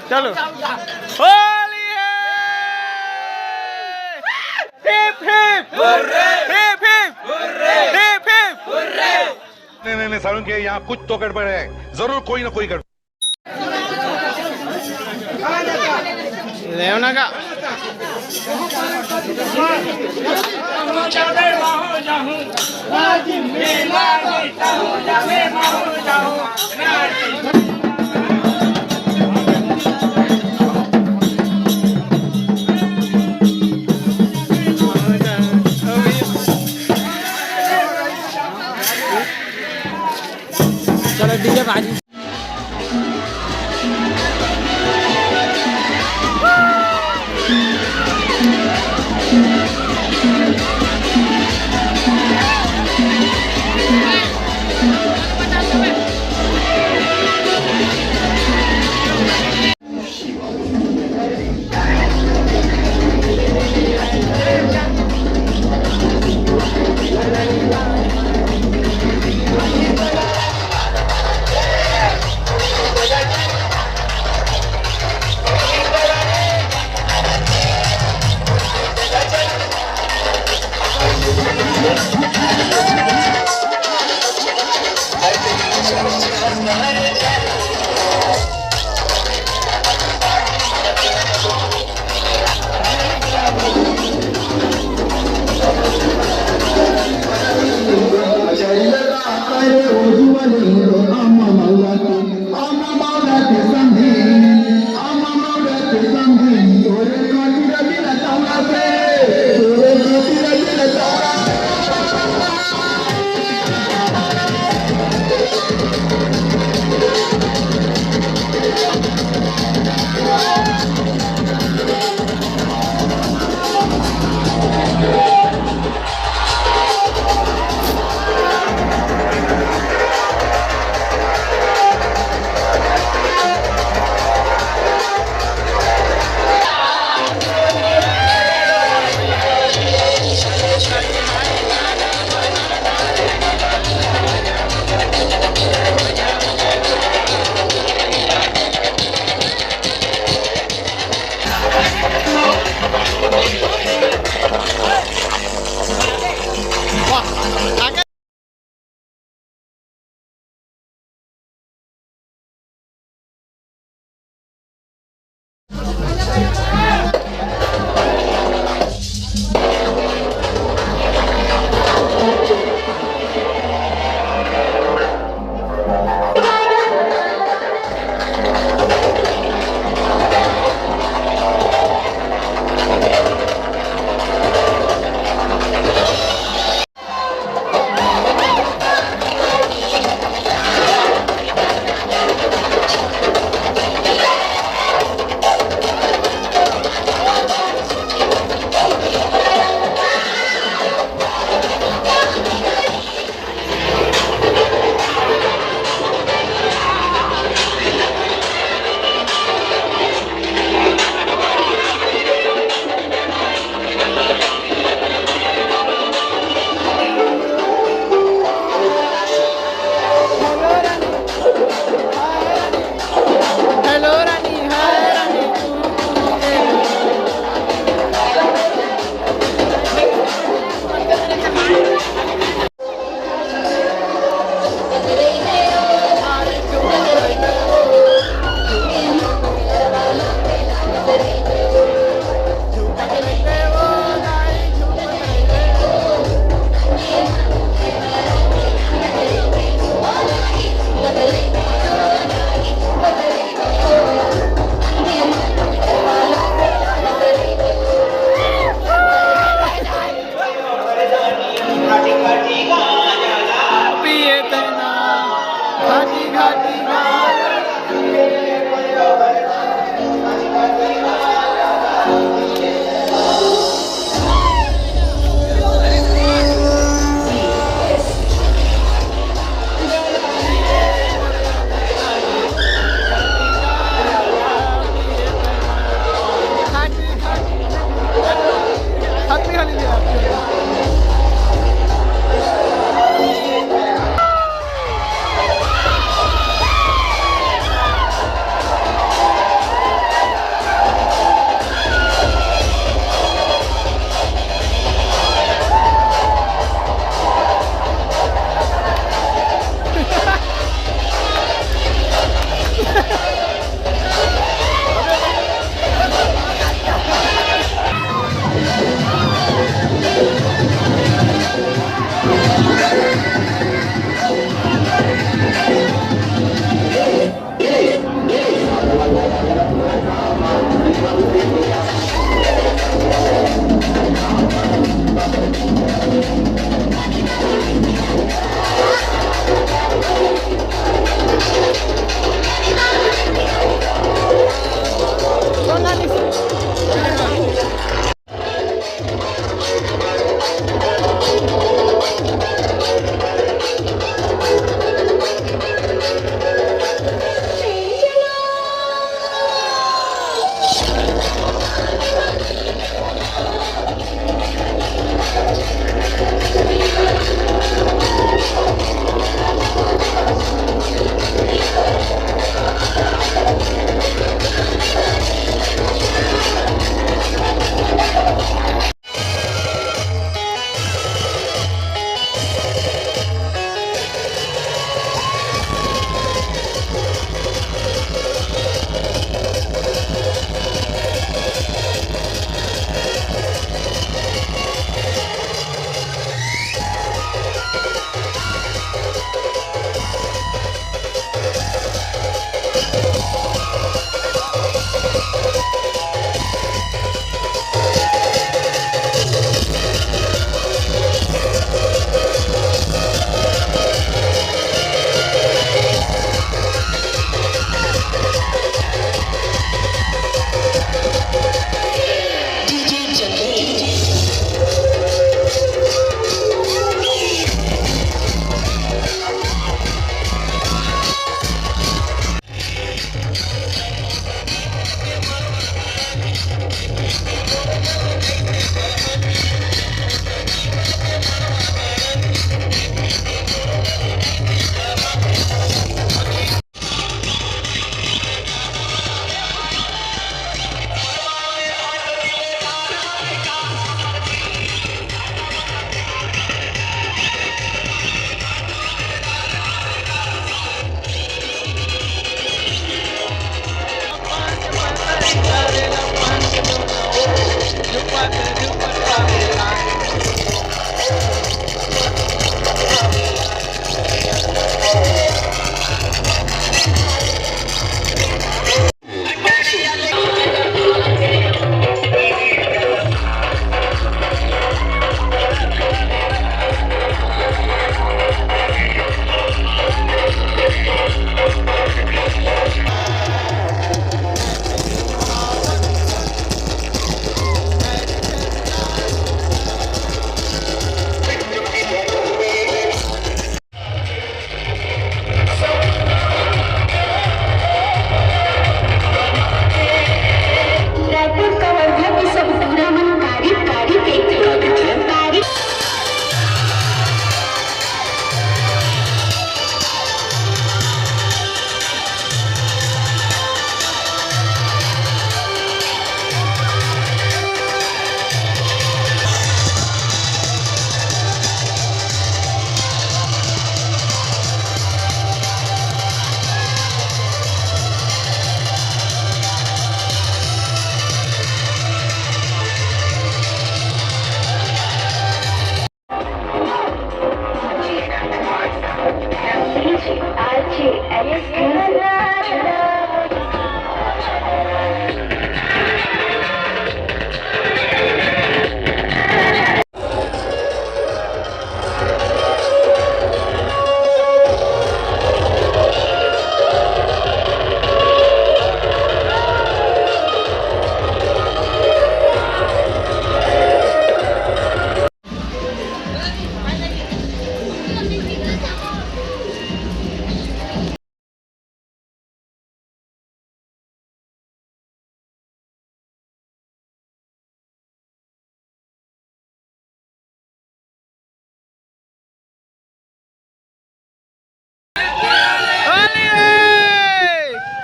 चलो होली है heap heap hurray heap heap hurray heap heap hurray नहीं सारुण के यहाँ कुछ तो गड़बड़ है, जरूर कोई ना कोई गड़बड़। लेवना का चलो डीजे बाजी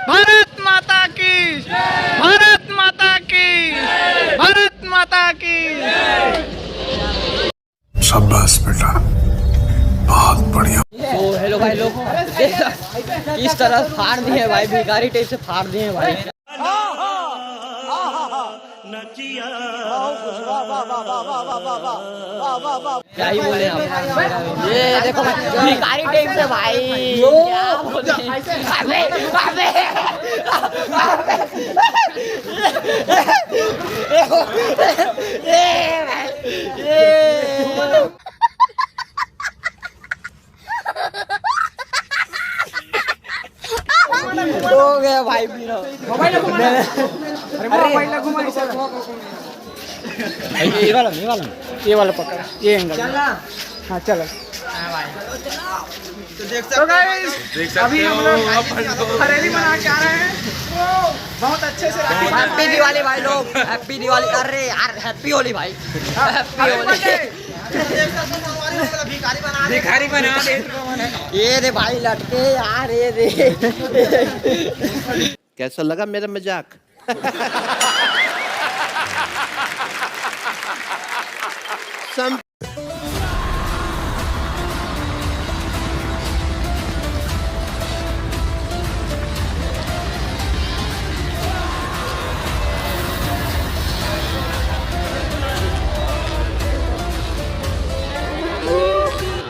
भारत माता की, भारत माता की, भारत माता की। शाबाश बेटा, बहुत बढ़िया। तो हेलो भाई लोग, इस तरह फाड़ दिए भाई, भिखारी टाइप से फाड़ दिए भाई। क्या ही बोले आप, ये देखो भाई भिखारी टाइप से भाई, क्या बोले। हो गया भाई मेरा मोबाइल घुमा। ये वाला पकड़, ये एंगल। हाँ चलो। तो गाइस अभी हम लोग हरेली मना के आ रहे हैं, बहुत अच्छे से। हैप्पी दिवाली भाई लोग, हैप्पी दिवाली। अरे यार हैप्पी होली भाई, हैप्पी होली। भिखारी बना दे। ये दे भाई लटके यार, ये दे। कैसा लगा मेरा मजाक?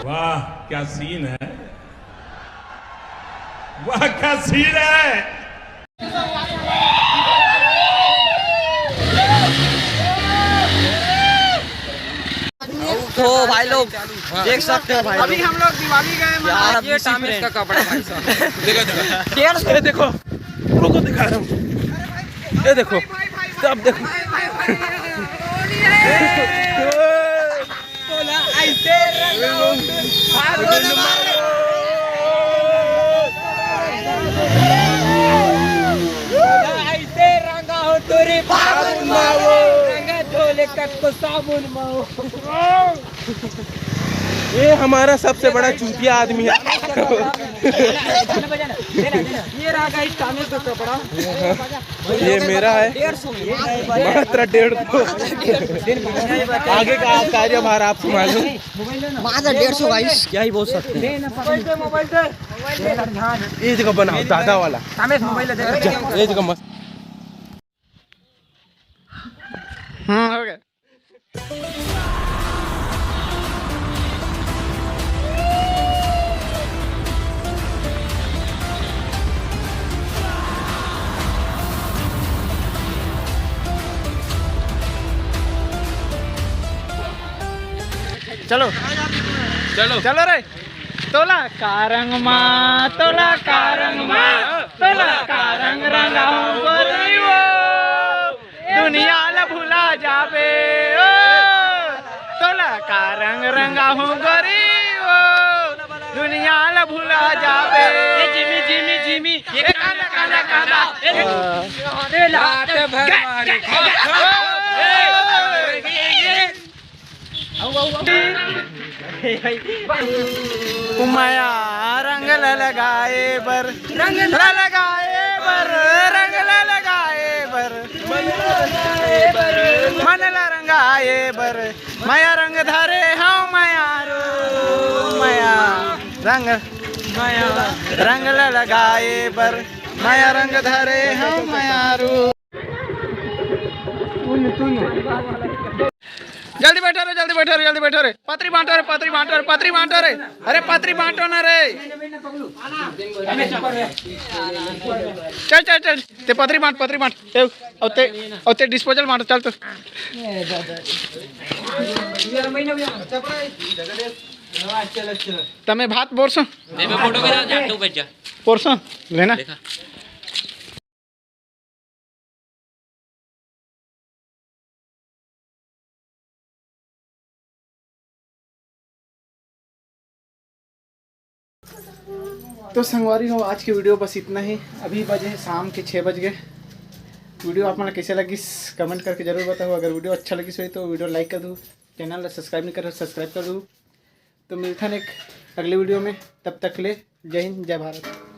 वाह क्या सीन है, वाह क्या सीन है। तो भाई लोग देख सकते हैं भाई, अभी हम लोग दिवाली गए यार ये टामिस का कपड़ा भाई साहब। ये देखो, रुको दिखा रहा हूँ, ये देखो, सब देखो। ये हमारा सबसे बड़ा चूतिया आदमी है। ये रहा गाइस टामिस का कपड़ा। ये मेरा है, मात्र 150। आगे का कार्यभार आप संभालो। मात्र 150 गाइस, क्या ही बोल सकते हैं। मोबाइल दे। ये जगह बनाओ दादा वाला, टामिस मोबाइल दे। ये जगह मस्त। हो गया। चलो चलो चलो रे। तोला कारंग माँ, तोला कारंग माँ, तोला कारंग रंगाऊं गोरीवो, दुनिया ल भुला जाबे ओ, तोला कारंग रंगाऊं गोरीवो, दुनिया ल भुला जाबे। जिमी जिमी जिमी ये काना काना काना ये लात भर मारी उमाया रंग लगाए बर, रंग लगाए बर, रंग लगाए बर, मन रंगाए बर, माया रंग धरे हाँ माया रो माया रंग, माया रंग लगाए बर, माया रंग धरे हाँ माया रो। जल्दी बैठो रे, जल्दी बैठो रे, जल्दी बैठो रे। पत्री बांटो रे, पत्री बांटो रे, पत्री बांटो रे। अरे पत्री बांटो ना रे। चल चल चल, ते पत्री बांट, पत्री बांट। और ते डिस्पोजल बांट, चल तो। तमे भात बोरसो बोरसो लेना। तो संगवारी हो, आज की वीडियो बस इतना ही। अभी बजे शाम के 6 बज गए। वीडियो आप मन कैसे लगी कमेंट करके जरूर बताओ। अगर वीडियो अच्छा लगी सही तो वीडियो लाइक कर दो, चैनल सब्सक्राइब नहीं कर सब्सक्राइब कर दो। तो मिलता है एक अगले वीडियो में, तब तक के लिए जय हिंद जय भारत।